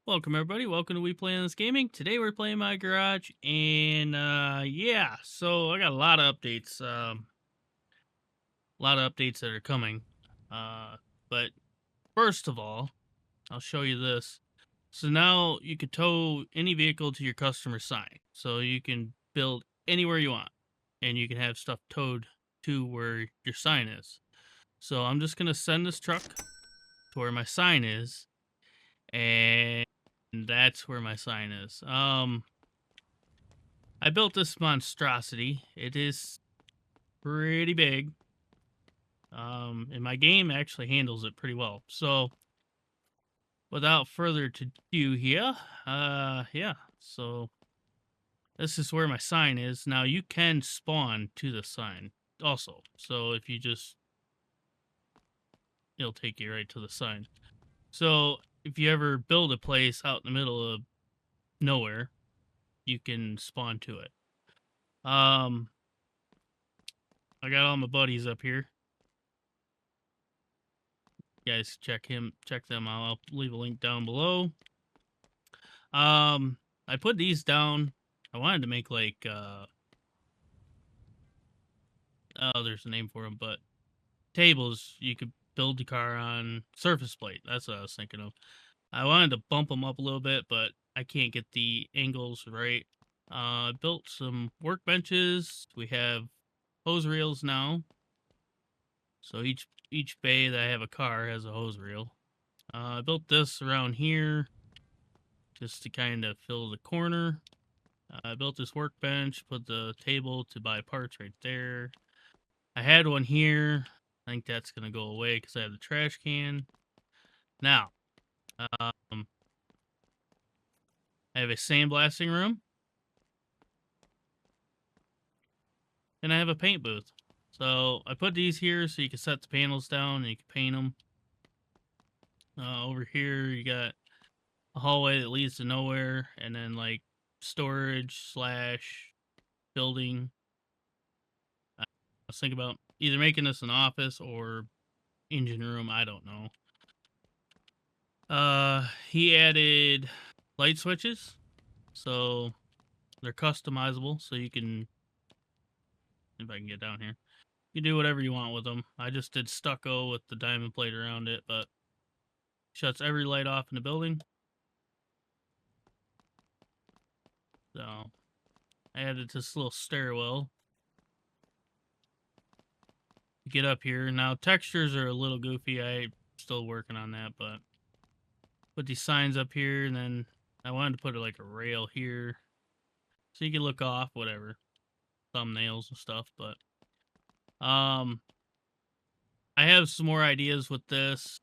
Welcome everybody. Welcome to We Play on This Gaming. Today we're playing my garage, and yeah, so I got a lot of updates that are coming. But first of all, I'll show you this. So now you can tow any vehicle to your customer sign. So you can build anywhere you want, and you can have stuff towed to where your sign is. So I'm just gonna send this truck to where my sign is, and that's where my sign is. I built this monstrosity. It is pretty big. And my game actually handles it pretty well. So, without further ado here, yeah. So, this is where my sign is. Now, you can spawn to the sign also. So, if you just, it'll take you right to the sign. So, if you ever build a place out in the middle of nowhere, you can spawn to it. I got all my buddies up here. You guys check them out. I'll leave a link down below. I put these down. I wanted to make like oh, there's a name for them, but tables you could build the car on. Surface plate, that's what I was thinking of. I wanted to bump them up a little bit, but I can't get the angles right. I built some workbenches. We have hose reels now, so each bay that I have a car has a hose reel. I built this around here just to kind of fill the corner. I built this workbench, put the table to buy parts right there. I had one here. I think that's going to go away because I have the trash can. Now, I have a sandblasting room. And I have a paint booth. So I put these here so you can set the panels down and you can paint them. Over here, you got a hallway that leads to nowhere, and then like storage / building. I was thinking about either making this an office or engine room. I don't know. He added light switches, so they're customizable. So you can, if I can get down here, you can do whatever you want with them. I just did stucco with the diamond plate around it, but shuts every light off in the building. So I added this little stairwell to get up here. Now textures are a little goofy. I'm still working on that, but put these signs up here, and then I wanted to put like a rail here so you can look off whatever thumbnails and stuff. But I have some more ideas with this.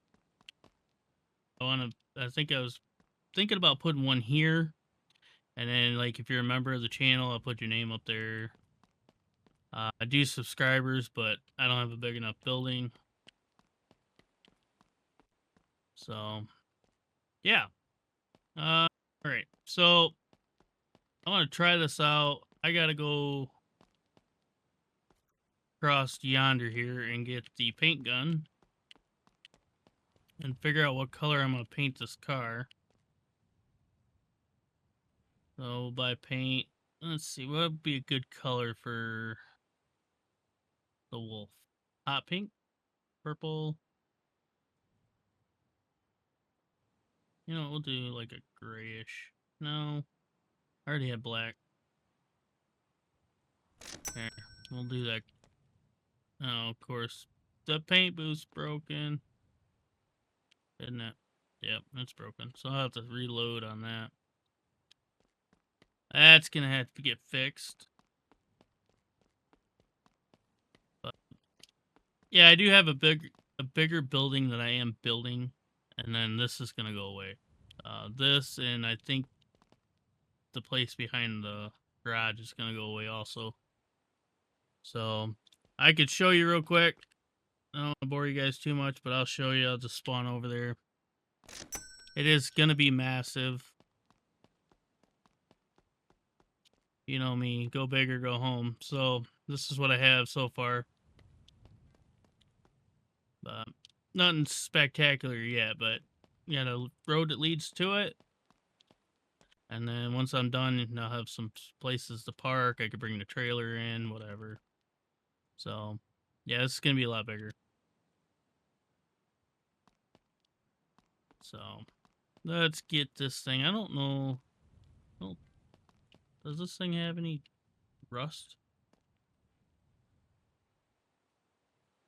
I think I was thinking about putting one here, and then like if you're a member of the channel, I'll put your name up there. I do subscribers, but I don't have a big enough building. So, yeah. All right. So, I want to try this out. I got to go across yonder here and get the paint gun and figure out what color I'm going to paint this car. So, we'll buy paint. Let's see. What would be a good color for the wolf? Hot pink? Purple? You know, we'll do like a grayish. No. I already have black. There. We'll do that. Oh, of course. The paint booth's broken. Isn't it? Yep, it's broken. So I'll have to reload on that. That's gonna have to get fixed. But yeah, I do have a bigger building that I am building, and then this is gonna go away. This, and I think the place behind the garage is gonna go away also. So I could show you real quick. I don't want to bore you guys too much, but I'll show you. I'll just spawn over there. It is gonna be massive. You know me, go big or go home. So this is what I have so far. Nothing spectacular yet, but yeah, the road that leads to it, And then once I'm done, I'll have some places to park. I could bring the trailer in, whatever. So, yeah, it's going to be a lot bigger. So, let's get this thing. I don't know. Oh, does this thing have any rust?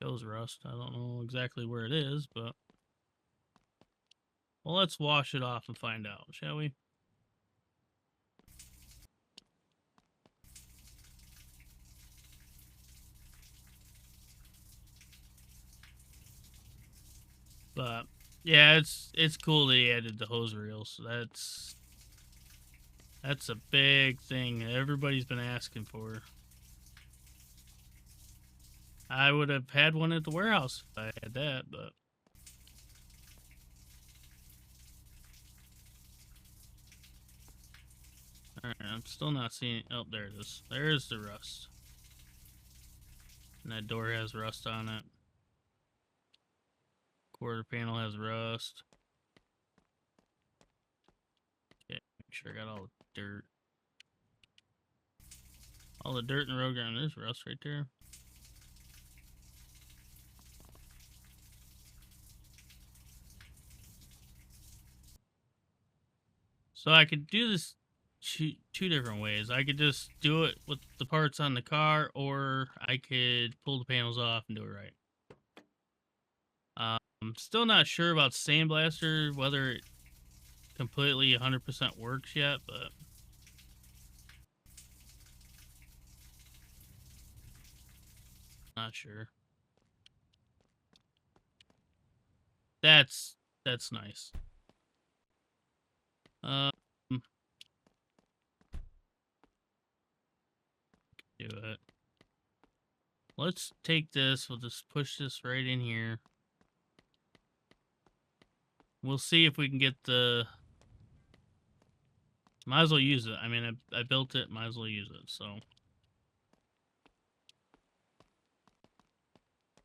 Shows rust. I don't know exactly where it is, but... Well, let's wash it off and find out, shall we? But yeah, it's cool they added the hose reels. That's a big thing everybody's been asking for. I would have had one at the warehouse if I had that, but alright, I'm still not seeing it. Oh, there it is. There's the rust. And that door has rust on it. Quarter panel has rust. Okay, make sure I got all the dirt. All the dirt in the road ground. There's rust right there. So I could do this two different ways. I could just do it with the parts on the car, or I could pull the panels off and do it right. I'm still not sure about Sandblaster, whether it completely 100% works yet, but not sure. That's nice. Um, do it. Let's take this. We'll just push this right in here. We'll see if we can get the... Might as well use it. I mean, I built it. Might as well use it. So,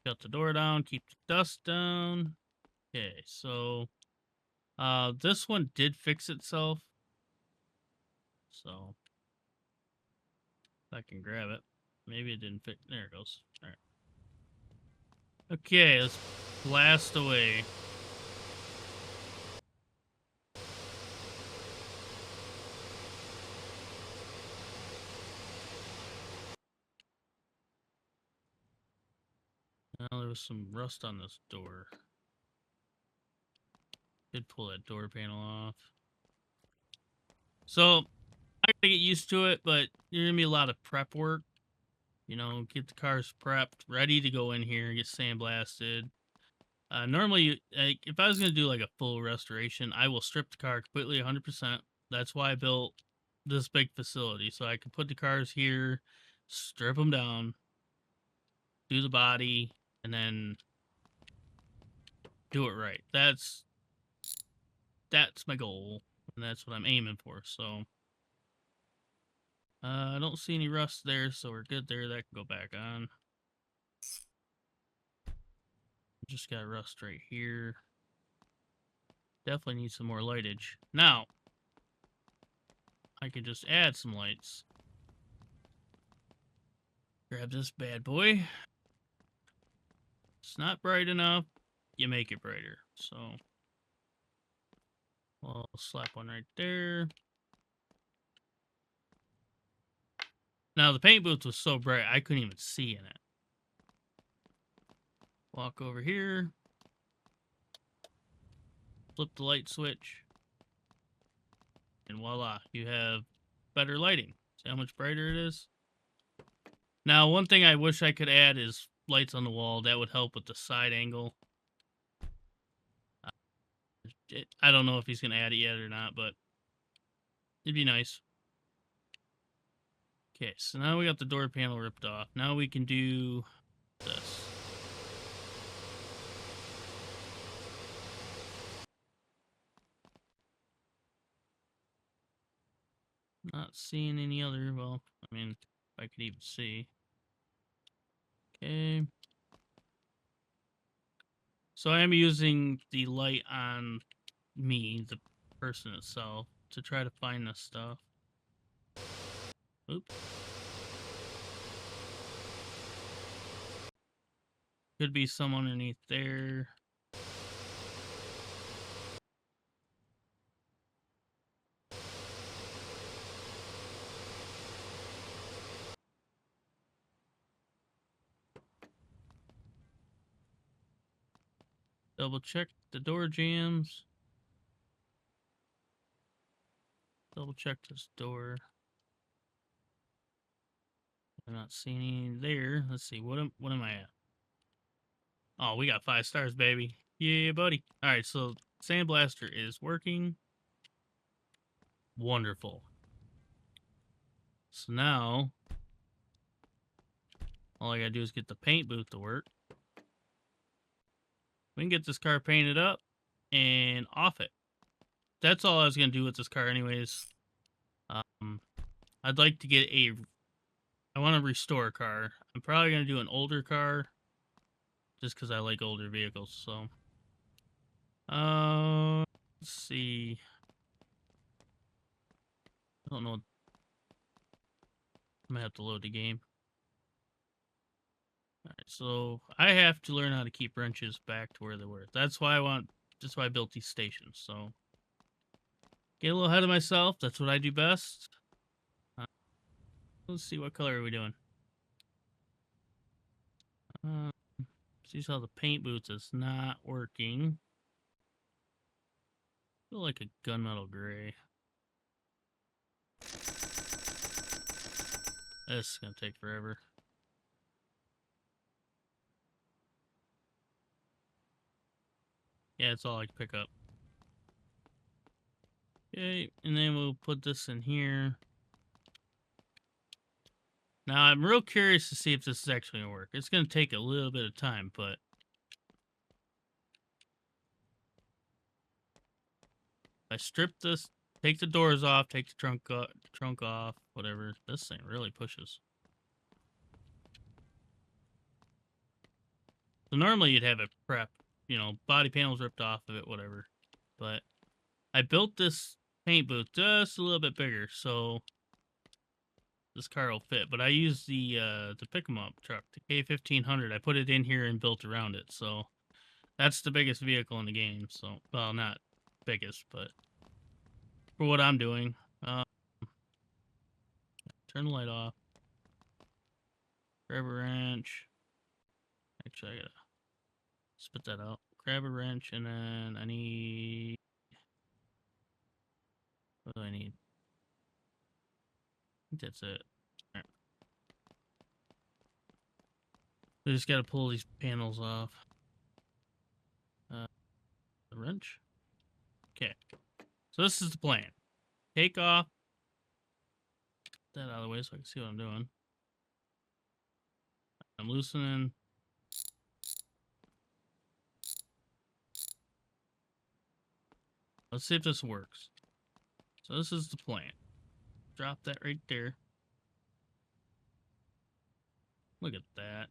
shut the door down. Keep the dust down. Okay, so this one did fix itself. So, if I can grab it. Maybe it didn't fit. There it goes. All right. Okay, let's blast away. Now there was some rust on this door. Did pull that door panel off. So I gotta get used to it, but there's gonna be a lot of prep work. You know, get the cars prepped, ready to go in here and get sandblasted. Normally, like, if I was gonna do like a full restoration, I will strip the car completely 100%. That's why I built this big facility, so I can put the cars here, strip them down, do the body, and then do it right. That's my goal, and that's what I'm aiming for. So I don't see any rust there, so we're good there. That can go back on. Just got rust right here. Definitely need some more lightage. Now, I can just add some lights. Grab this bad boy. It's not bright enough. You make it brighter. So, we'll slap one right there. Now, the paint booth was so bright, I couldn't even see in it. Walk over here. Flip the light switch. And voila, you have better lighting. See how much brighter it is? Now, one thing I wish I could add is lights on the wall. That would help with the side angle. I don't know if he's going to add it yet or not, but it'd be nice. Okay, so now we got the door panel ripped off. Now we can do this. Not seeing any other, well, I mean, if I could even see. Okay. So I am using the light on me, the person itself. to try to find this stuff. Oops. Could be some underneath there. Double check the door jams. Double check this door. I'm not seeing any there. Let's see. What am I at? Oh, we got 5 stars, baby. Yeah, buddy. All right, so Sandblaster is working. Wonderful. So now, all I gotta do is get the paint booth to work. We can get this car painted up and off it. That's all I was gonna do with this car, anyways. I'd like to get I want to restore a car. I'm probably gonna do an older car, just because I like older vehicles. So, let's see. I don't know. I'm gonna have to load the game. Alright, so I have to learn how to keep wrenches back to where they were. That's why I built these stations. So, get a little ahead of myself. That's what I do best. Let's see, what color are we doing? See how the paint booth is not working. I feel like a gunmetal gray. This is gonna take forever. Yeah, it's all I can pick up. Okay, and then we'll put this in here. Now, I'm real curious to see if this is actually going to work. It's going to take a little bit of time, but if I strip this, take the doors off, take the trunk off, whatever, this thing really pushes. So normally you'd have it prepped, you know, body panels ripped off of it, whatever. But I built this paint booth just a little bit bigger, so this car will fit. But I used the pick 'em up truck, the K1500. I put it in here and built around it, so that's the biggest vehicle in the game. So, well, not biggest, but for what I'm doing. Turn the light off. Grab a wrench. Actually, I gotta spit that out. Grab a wrench, and then I need... What do I need? I think that's it. Alright. We just gotta pull these panels off. The wrench? Okay. So this is the plan. Take off. Get that out of the way so I can see what I'm doing. I'm loosening. Let's see if this works. So this is the plan. Drop that right there. Look at that.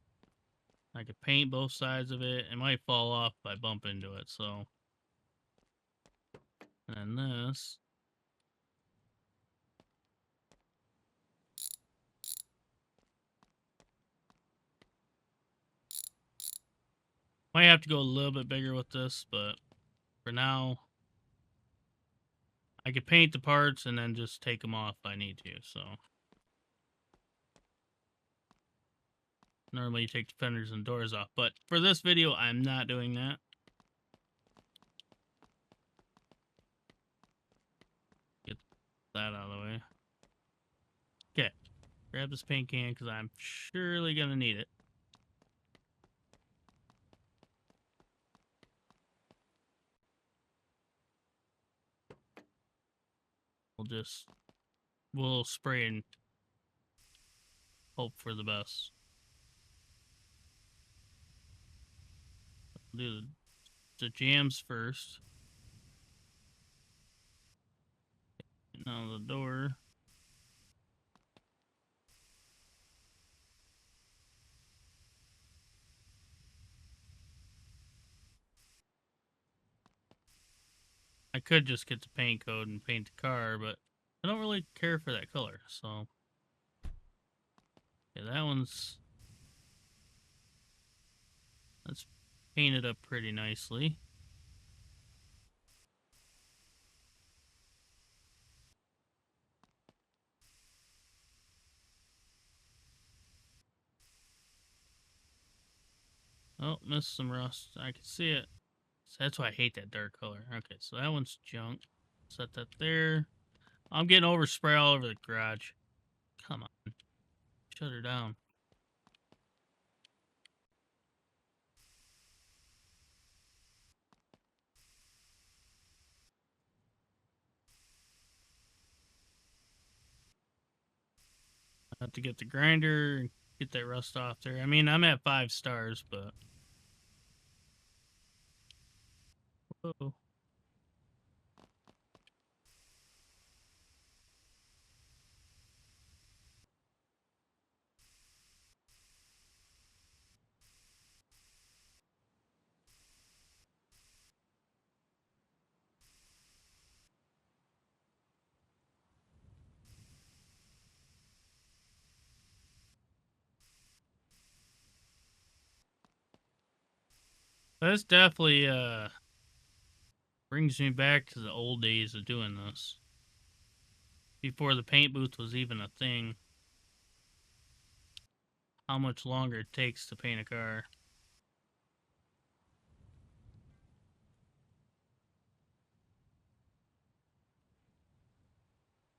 I could paint both sides of it. It might fall off if I bump into it, so. And then this. Might have to go a little bit bigger with this, but for now, I could paint the parts and then just take them off if I need to, so. Normally you take the fenders and doors off, but for this video, I'm not doing that. Get that out of the way. Okay, grab this paint can because I'm surely gonna need it. We'll spray and hope for the best. We'll do the jams first. Now the door. I could just get the paint code and paint the car, but I don't really care for that color. So yeah, that's painted up pretty nicely. Oh, missed some rust. I can see it. So that's why I hate that dark color. Okay, so that one's junk. Set that there. I'm getting overspray all over the garage. Come on. Shut her down. I have to get the grinder and get that rust off there. I mean, I'm at 5 stars, but... Whoa. That's definitely, brings me back to the old days of doing this. Before the paint booth was even a thing. How much longer it takes to paint a car.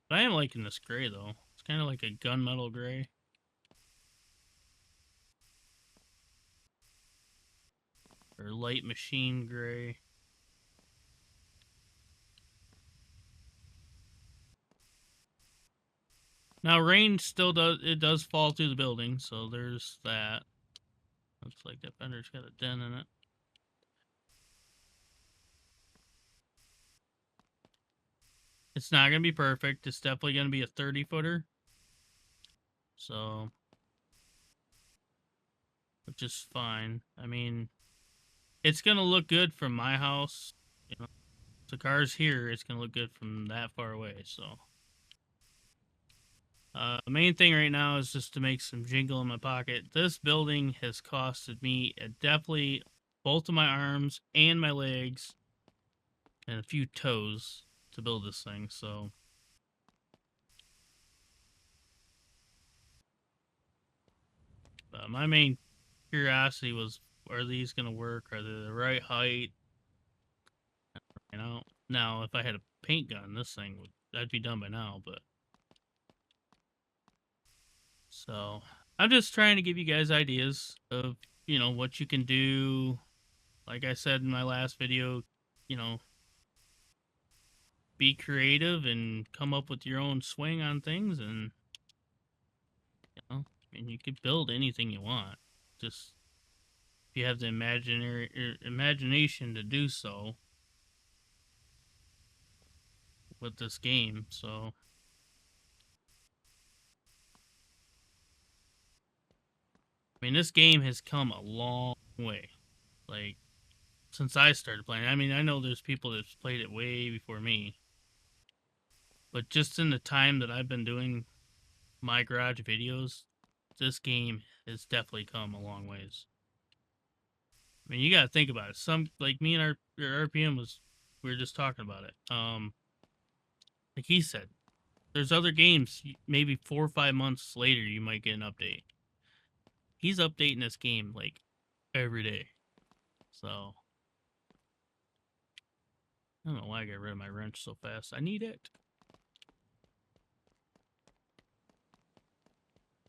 But I am liking this gray, though. It's kind of like a gunmetal gray. Or light machine gray. Now, rain still does fall through the building, so there's that. Looks like that fender's got a dent in it. It's not going to be perfect. It's definitely going to be a 30-footer. So, which is fine. I mean, it's going to look good from my house. You know, the car's here. It's going to look good from that far away. So, the main thing right now is just to make some jingle in my pocket. This building has costed me definitely both of my arms and my legs and a few toes to build this thing. So, my main curiosity was, are these going to work? Are they the right height? You know, now if I had a paint gun, this thing would, that'd be done by now. But so I'm just trying to give you guys ideas of, you know, what you can do. Like I said in my last video, you know, be creative and come up with your own swing on things, and you know, and you could build anything you want. Just if you have the imagination to do so with this game. So I mean, this game has come a long way. Like, since I started playing. I mean, I know there's people that's played it way before me. But just in the time that I've been doing my garage videos, this game has definitely come a long ways. I mean, you got to think about it. Some, like me and our RPM we were just talking about it. Like he said, there's other games, maybe 4 or 5 months later, you might get an update. He's updating this game like every day. So, I don't know why I got rid of my wrench so fast. I need it.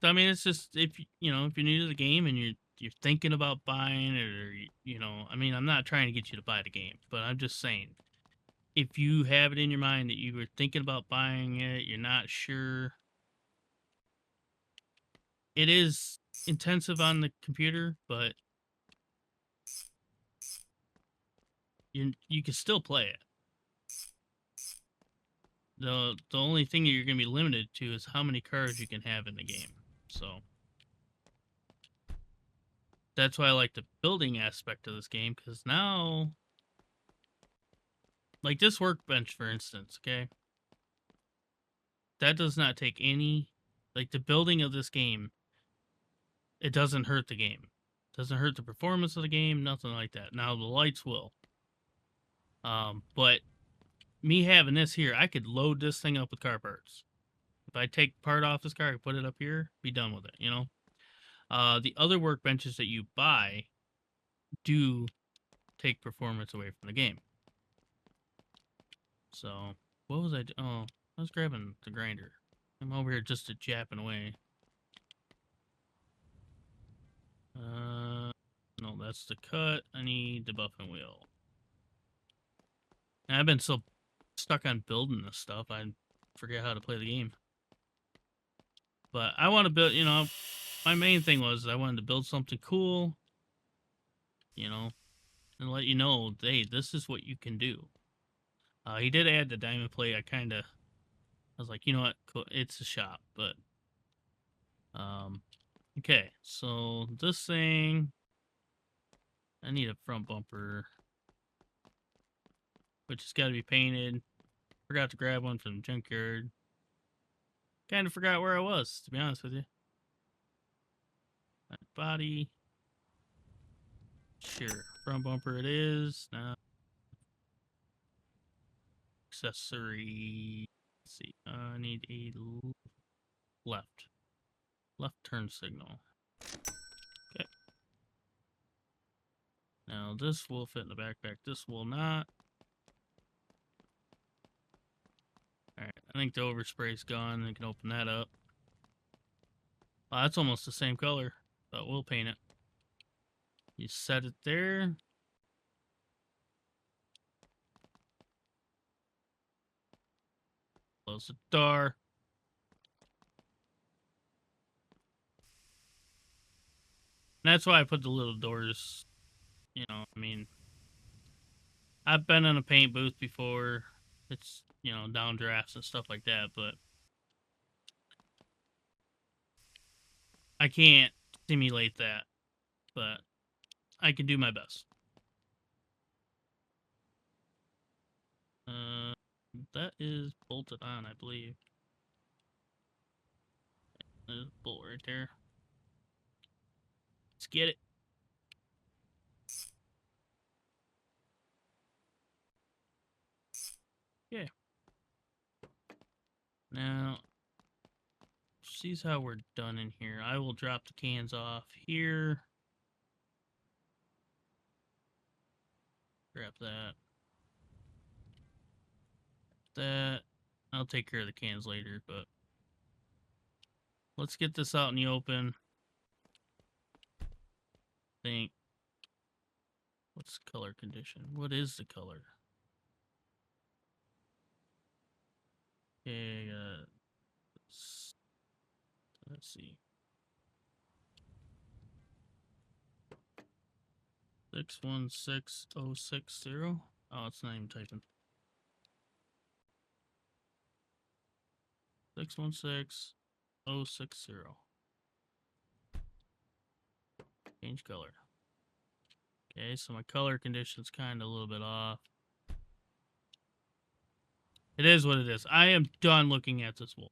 So, I mean, it's just if you know if you're new to the game and you're thinking about buying it, or you know, I mean, I'm not trying to get you to buy the game, but I'm just saying if you have it in your mind that you were thinking about buying it, you're not sure. It is intensive on the computer, but you can still play it. The only thing that you're going to be limited to is how many cars you can have in the game. So that's why I like the building aspect of this game, because now like this workbench, for instance, okay? That does not take any, like the building of this game, it doesn't hurt the game. It doesn't hurt the performance of the game, nothing like that. Now the lights will. But me having this here, I could load this thing up with car parts. If I take part off this car, I can put it up here, be done with it, you know? The other workbenches that you buy do take performance away from the game. So, what was I oh, I was grabbing the grinder. I'm over here just to japping away. No, that's the cut. I need the buffing wheel. And I've been so stuck on building this stuff, I forget how to play the game. But I want to build, you know, my main thing was I wanted to build something cool, you know, and let you know, hey, this is what you can do. He did add the diamond plate. I was like, you know what, cool. It's a shop, but okay. So this thing, I need a front bumper, which has got to be painted. Forgot to grab one from the junkyard. Kind of forgot where I was, to be honest with you. Body. Sure. Front bumper it is. Now, accessory. Let's see. I need a left. Left turn signal. Okay. Now this will fit in the backpack. This will not. Alright. I think the overspray's gone. I can open that up. Oh, that's almost the same color, but we'll paint it. You set it there. Close the door. And that's why I put the little doors. You know, I mean, I've been in a paint booth before. It's, you know, downdrafts and stuff like that, but I can't simulate that. But I can do my best. That is bolted on, I believe. There's a bolt right there. Let's get it. Yeah. Now, see how we're done in here. I will drop the cans off here. Grab that. That. I'll take care of the cans later, but let's get this out in the open. Think. What's color condition? What is the color? Okay, let's see. 616060. Oh, it's not even typing. 616060. Change color. Okay, so my color condition's kind of a little bit off. It is what it is. I am done looking at this wolf.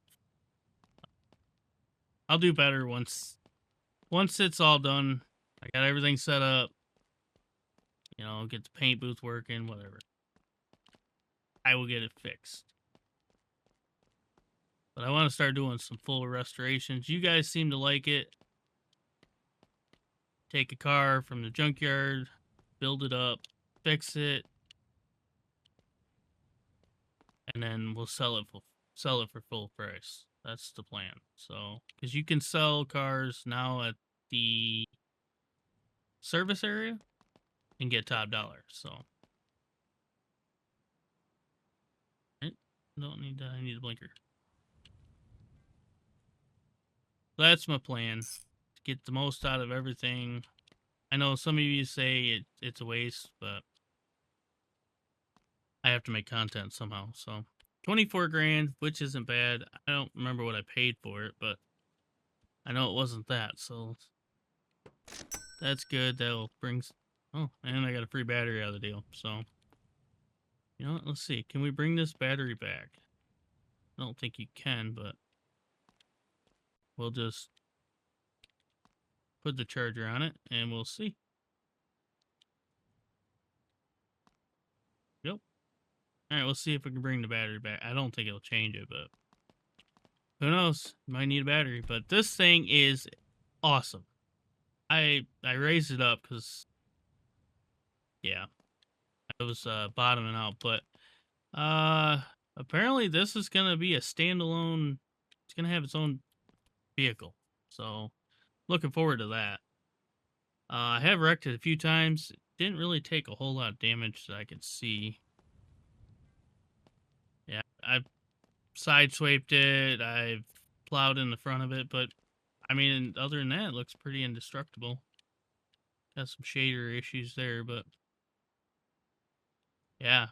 I'll do better once it's all done. I got everything set up. You know, get the paint booth working, whatever. I will get it fixed. But I want to start doing some full restorations. You guys seem to like it. Take a car from the junkyard, build it up, fix it, and then we'll sell it for full price. That's the plan. So, because you can sell cars now at the service area and get top dollar. So, don't need that. I need a blinker. That's my plan. To get the most out of everything. I know some of you say it's a waste, but I have to make content somehow. So 24 grand, which isn't bad. I don't remember what I paid for it, but I know it wasn't that. So that's good. That'll bring. Oh, and I got a free battery out of the deal. So You know what? Let's see. Can we bring this battery back? I don't think you can, but we'll just put the charger on it and we'll see. Yep. Alright, we'll see if we can bring the battery back. I don't think it'll change it, but who knows? Might need a battery. But this thing is awesome. I raised it up because, yeah, I was bottoming out. But apparently this is going to be a standalone. It's going to have its own vehicle. So looking forward to that. I have wrecked it a few times. It didn't really take a whole lot of damage that I could see. Yeah, I've sideswiped it. I've plowed in the front of it, but I mean, other than that, it looks pretty indestructible. Got some shader issues there, but yeah,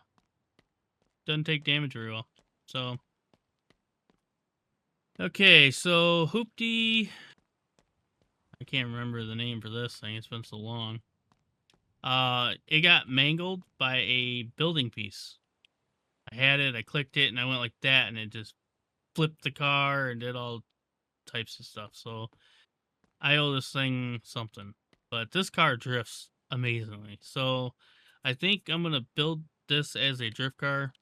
doesn't take damage very well. So, okay, so Hoopty, I can't remember the name for this thing. It's been so long. It got mangled by a building piece. I had it, I clicked it, and I went like that, and it just flipped the car and did all types of stuff. So I owe this thing something. But this car drifts amazingly. So I think I'm gonna build this as a drift car.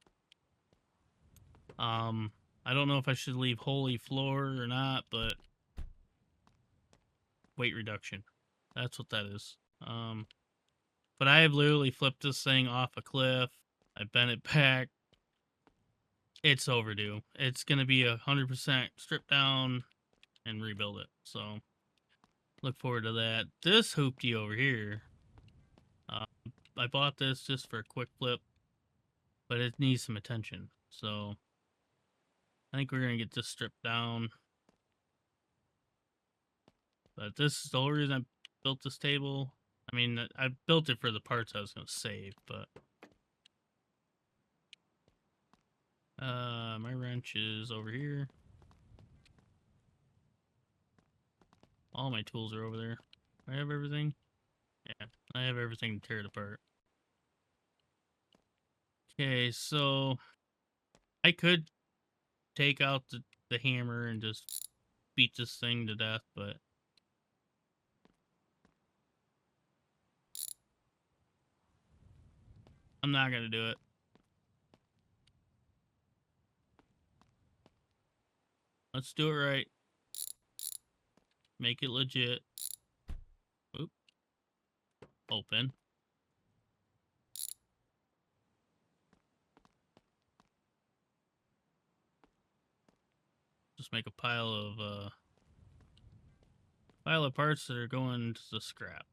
I don't know if I should leave holy floor or not, but weight reduction. That's what that is. But I have literally flipped this thing off a cliff. I bent it back. It's overdue. It's gonna be 100% stripped down and rebuild it. So look forward to that. This hoopty over here, I bought this just for a quick flip, but it needs some attention. So I think we're gonna get this stripped down. But this is the whole reason I built this table. I mean, I built it for the parts I was gonna save, but my wrench is over here. All my tools are over there. I have everything. Yeah, I have everything to tear it apart. Okay, so I could take out the hammer and just beat this thing to death, but I'm not gonna do it. Let's do it right. Make it legit. Oop. Open. Just make a pile of parts that are going to the scrap.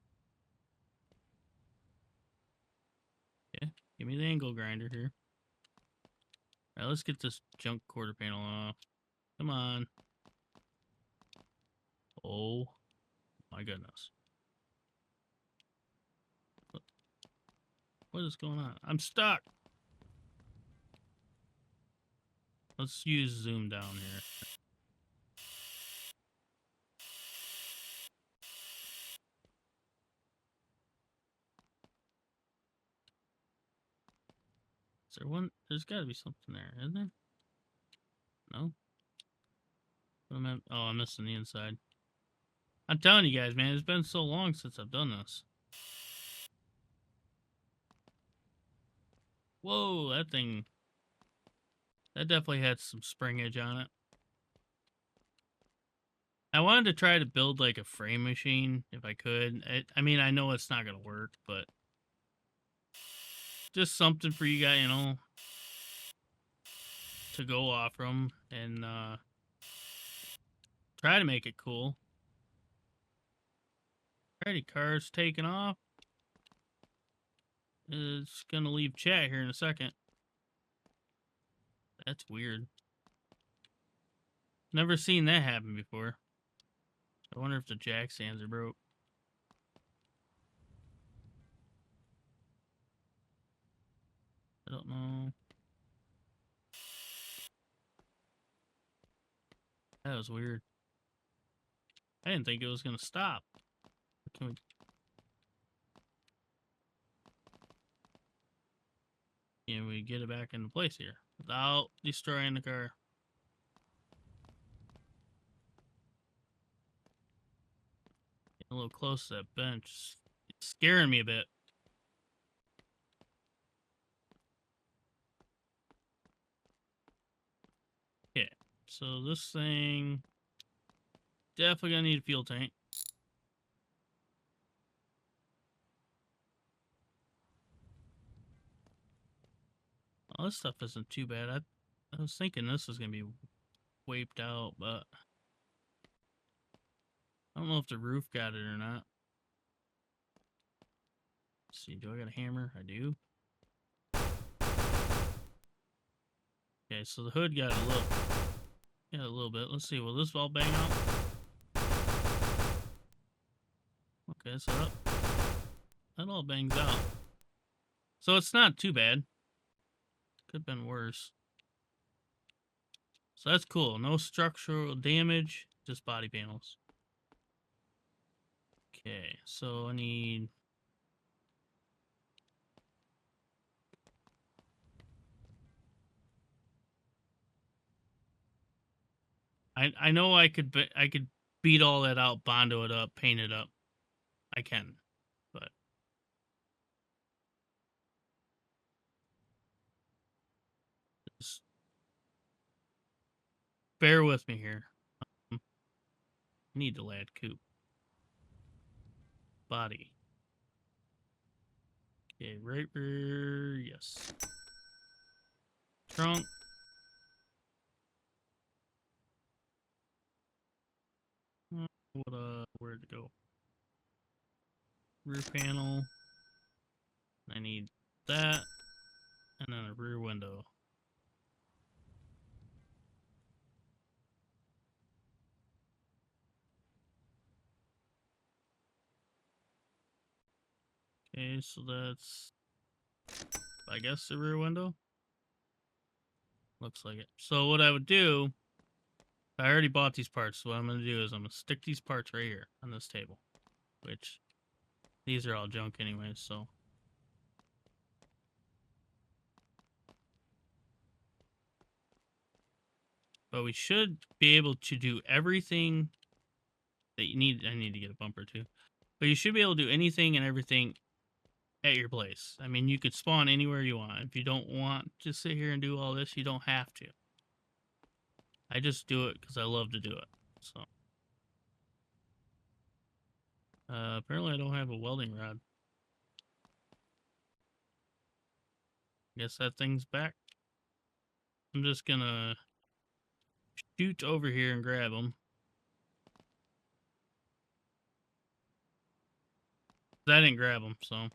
Okay, give me the angle grinder here. Alright, let's get this junk quarter panel off. Come on. Oh my goodness. What is going on? I'm stuck. Let's use zoom down here. Is there one? There's got to be something there, isn't there? No? Oh, I'm missing the inside. I'm telling you guys, man, it's been so long since I've done this. Whoa, that thing. That definitely had some spring edge on it. I wanted to try to build like a frame machine if I could. I mean, I know it's not going to work, but just something for you guys, you know, to go off from and try to make it cool. Alrighty, car's taking off. It's going to leave chat here in a second. That's weird. Never seen that happen before. I wonder if the jack stands are broke. I don't know. That was weird. I didn't think it was going to stop. Can we... can we get it back into place here without destroying the car? Getting a little close to that bench. It's scaring me a bit. Okay, so this thing definitely gonna need a fuel tank. Oh, this stuff isn't too bad. I was thinking this was gonna be wiped out, but I don't know if the roof got it or not. Let's see, do I got a hammer? I do. Okay, so the hood got a little bit. Let's see, will this all bang out? Okay, so that all bangs out. So it's not too bad. Could have been worse. So that's cool. No structural damage, just body panels. Okay, so I need... I know I could beat all that out, bondo it up, paint it up. I can, but just bear with me here. I need the lad coupe body. Okay, right rear, yes. Trunk. Where'd it go? Rear panel. I need that, and then a rear window. Okay, so that's, I guess, the rear window. Looks like it. So what I would do, I already bought these parts. So what I'm going to do is I'm going to stick these parts right here on this table, which these are all junk anyways, so. But we should be able to do everything that you need. I need to get a bumper too. But you should be able to do anything and everything at your place. I mean, you could spawn anywhere you want. If you don't want to sit here and do all this, you don't have to. I just do it because I love to do it. So, apparently I don't have a welding rod. Guess that thing's back. I'm just gonna shoot over here and grab them. I didn't grab them, so.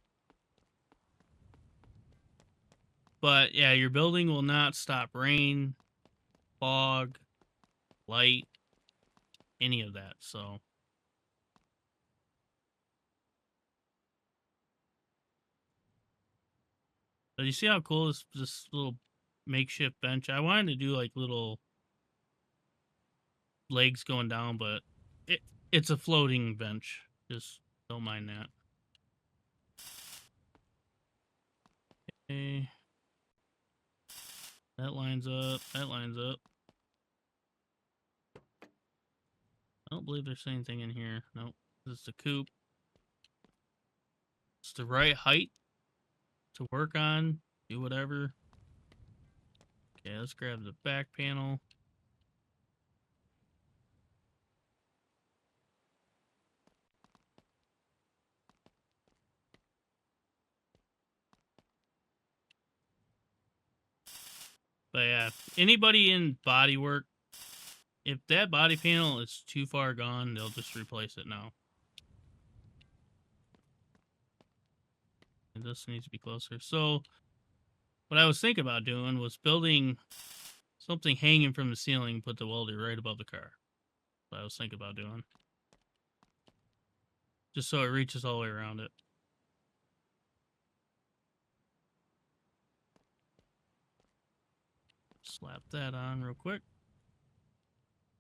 But yeah, your building will not stop rain, fog, light, any of that. So. But you see how cool this little makeshift bench? I wanted to do like little legs going down, but it's a floating bench. Just don't mind that. Okay. That lines up. That lines up. I don't believe there's anything in here. Nope. This is the coupe. It's the right height to work on. Do whatever. Okay, let's grab the back panel. But yeah, anybody in body work, if that body panel is too far gone, they'll just replace it now. And this needs to be closer. So what I was thinking about doing was building something hanging from the ceiling, put the welder right above the car. What I was thinking about doing. Just so it reaches all the way around it. Slap that on real quick.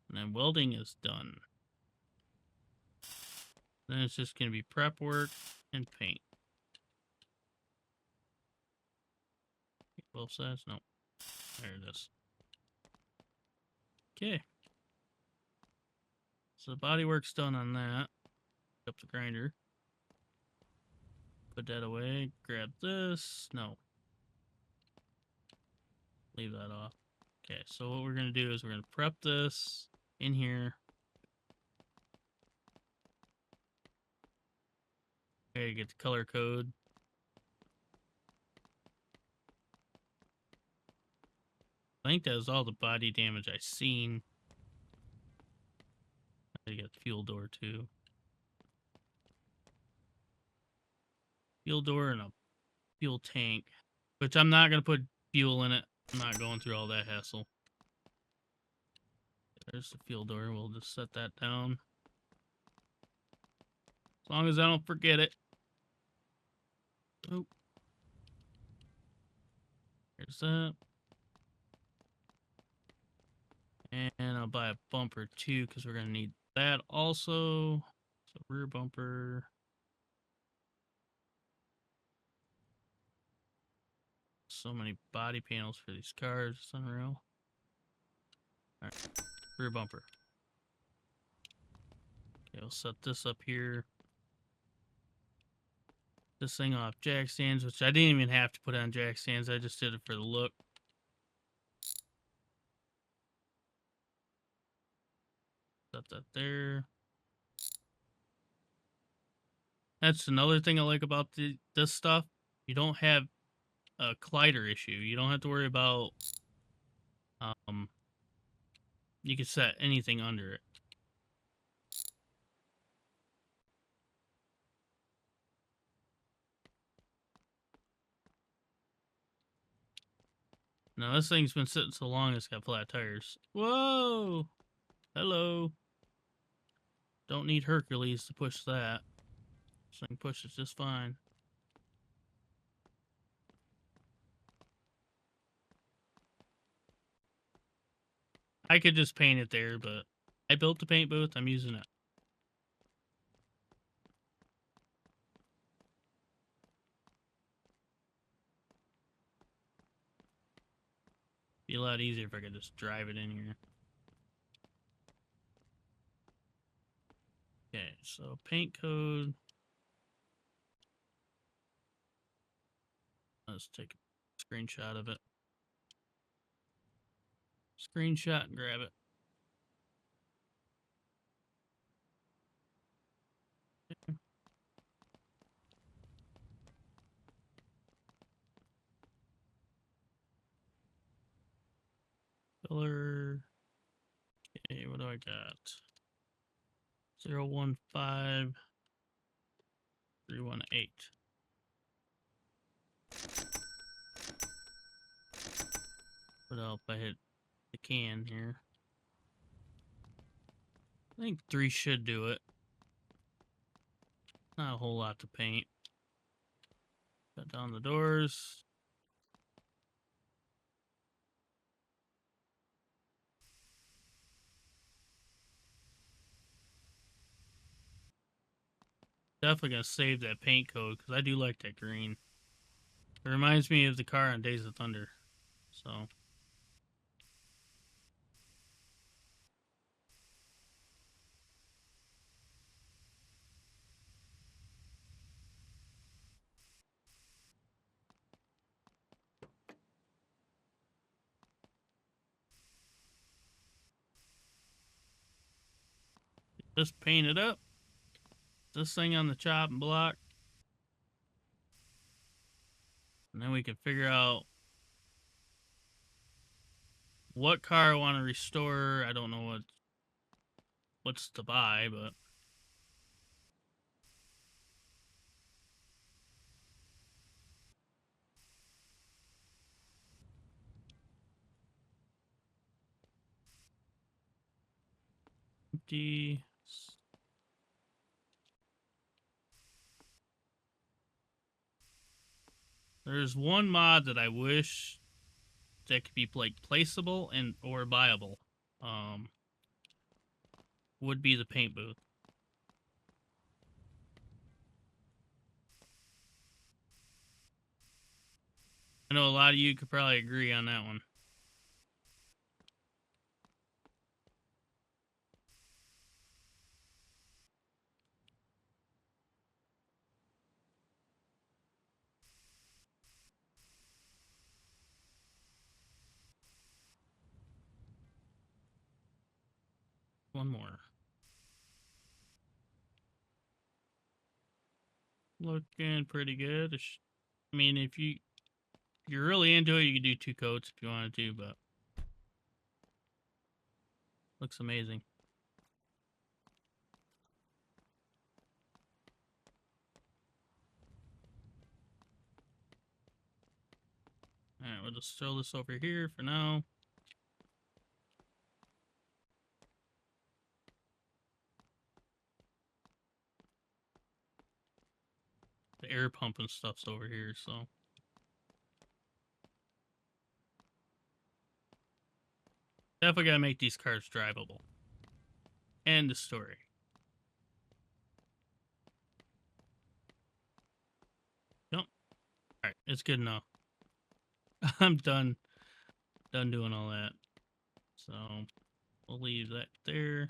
And then welding is done. Then it's just going to be prep work and paint. Both sides? No. There it is. Okay. So the body work's done on that. Pick up the grinder. Put that away. Grab this. No. Leave that off. Okay, so what we're going to do is we're going to prep this in here. Okay, get the color code. I think that was all the body damage I seen. I got the fuel door too. Fuel door and a fuel tank. Which I'm not going to put fuel in it. I'm not going through all that hassle. There's the fuel door. We'll just set that down. As long as I don't forget it. Oh. There's that. And I'll buy a bumper too, because we're going to need that also. So rear bumper. So many body panels for these cars. It's unreal. Alright. Rear bumper. Okay, we'll set this up here. This thing off jack stands, which I didn't even have to put on jack stands. I just did it for the look. Set that there. That's another thing I like about this stuff. You don't have a collider issue. You don't have to worry about you can set anything under it. Now this thing's been sitting so long it's got flat tires. Whoa! Hello. Don't need Hercules to push that. This thing pushes just fine. I could just paint it there, but I built the paint booth. I'm using it. Be a lot easier if I could just drive it in here. Okay, so paint code. Let's take a screenshot of it. Screenshot and grab it. Okay. Color. Okay, what do I got? 015 318. What else? I hit the can here. I think 3 should do it. Not a whole lot to paint. Cut down the doors. Definitely gonna save that paint code because I do like that green. It reminds me of the car on Days of Thunder. So just paint it up. This thing on the chopping block. And then we can figure out what car I want to restore. I don't know what's to buy, but empty. There's one mod that I wish that could be like placeable and or buyable. Would be the paint booth. I know a lot of you could probably agree on that one. One more. Looking pretty good. I mean, if you're really into it, you can do 2 coats if you wanted to, but looks amazing. All right, we'll just throw this over here for now. The air pump and stuff's over here, so. Definitely gotta make these cars drivable. End the story. Yep. Alright, it's good enough. I'm done doing all that. So we'll leave that there.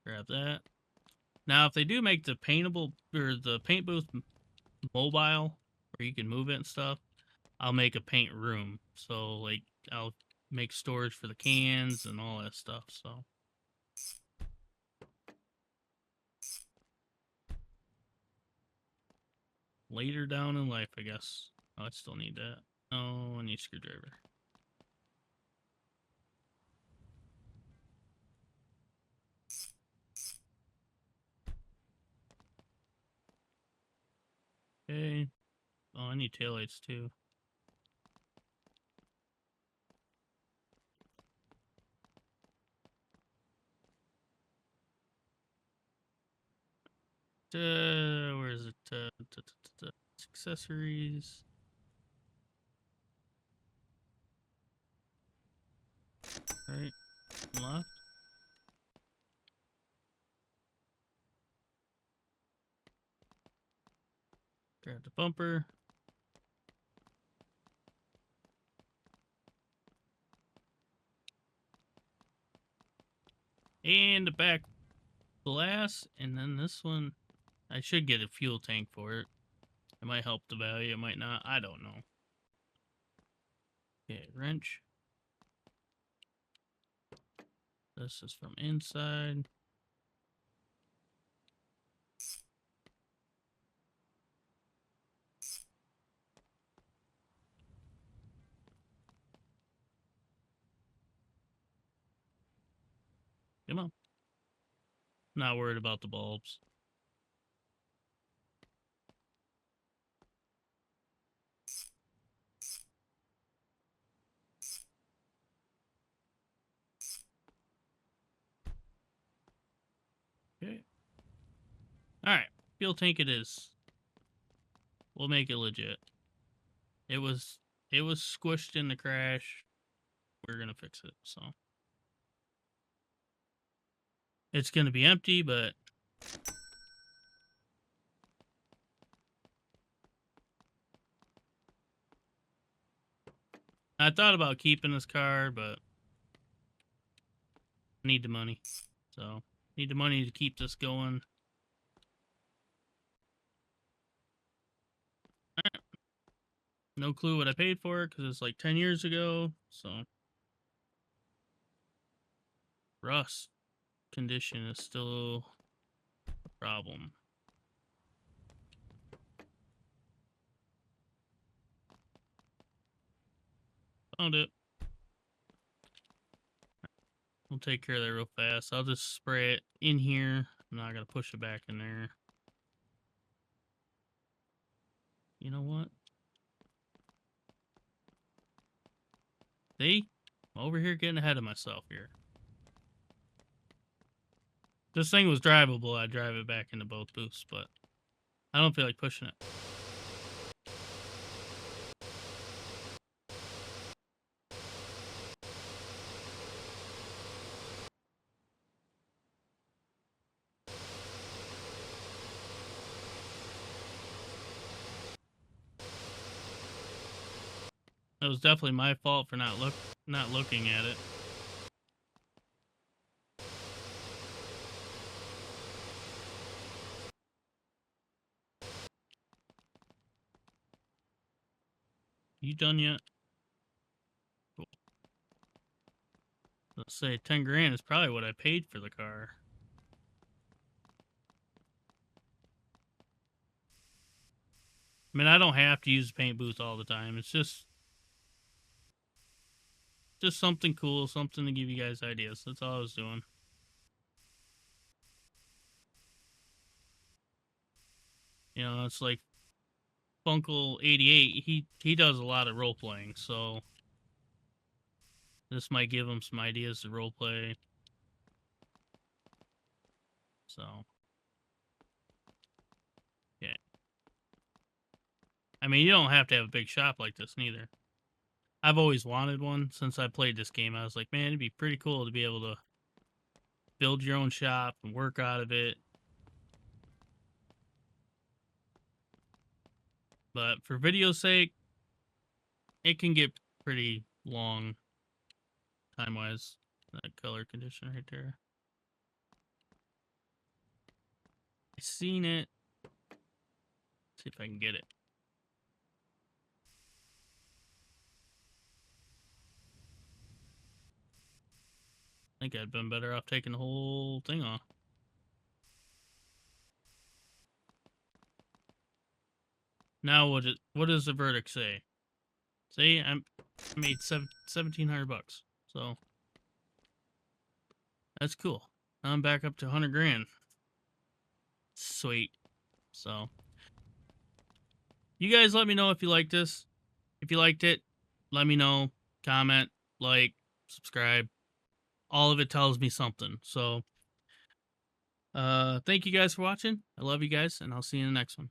Grab that. Now if they do make the paintable or the paint booth mobile where you can move it and stuff, I'll make a paint room. So like I'll make storage for the cans and all that stuff. So later down in life, I guess. Oh, I still need that. Oh, I need a screwdriver. Okay. Oh, I need taillights too. Where is it? Accessories. Right. Left. Grab the bumper. And the back glass. And then this one, I should get a fuel tank for it. It might help the value, it might not. I don't know. Okay, wrench. This is from inside. Come on. Not worried about the bulbs. Okay. Alright. Fuel tank it is. We'll make it legit. It was squished in the crash. We're gonna fix it, so. It's gonna be empty, but I thought about keeping this car, but I need the money. So, need the money to keep this going. Alright. No clue what I paid for it, because it's like 10 years ago, so. Rust condition is still a problem. Found it. We'll take care of that real fast. I'll just spray it in here. I'm not going to push it back in there. You know what? See? I'm over here getting ahead of myself here. This thing was drivable. I'd drive it back into both booths, but I don't feel like pushing it. It was definitely my fault for not looking at it. You done yet? Cool. Let's say 10 grand is probably what I paid for the car. I mean, I don't have to use the paint booth all the time. It's just something cool, something to give you guys ideas. That's all I was doing. You know, it's like Funkle88. He does a lot of role playing, so this might give him some ideas to role play. So, yeah. I mean, you don't have to have a big shop like this neither. I've always wanted one since I played this game. I was like, man, it'd be pretty cool to be able to build your own shop and work out of it. But for video's sake, it can get pretty long time-wise. That color condition right there. I seen it. See if I can get it. I think I'd been better off taking the whole thing off. Now what does the verdict say? See, I made $1,700, so that's cool. Now I'm back up to 100 grand. Sweet. So you guys let me know if you like this. If you liked it, let me know. Comment, like, subscribe. All of it tells me something. So thank you guys for watching. I love you guys, and I'll see you in the next one.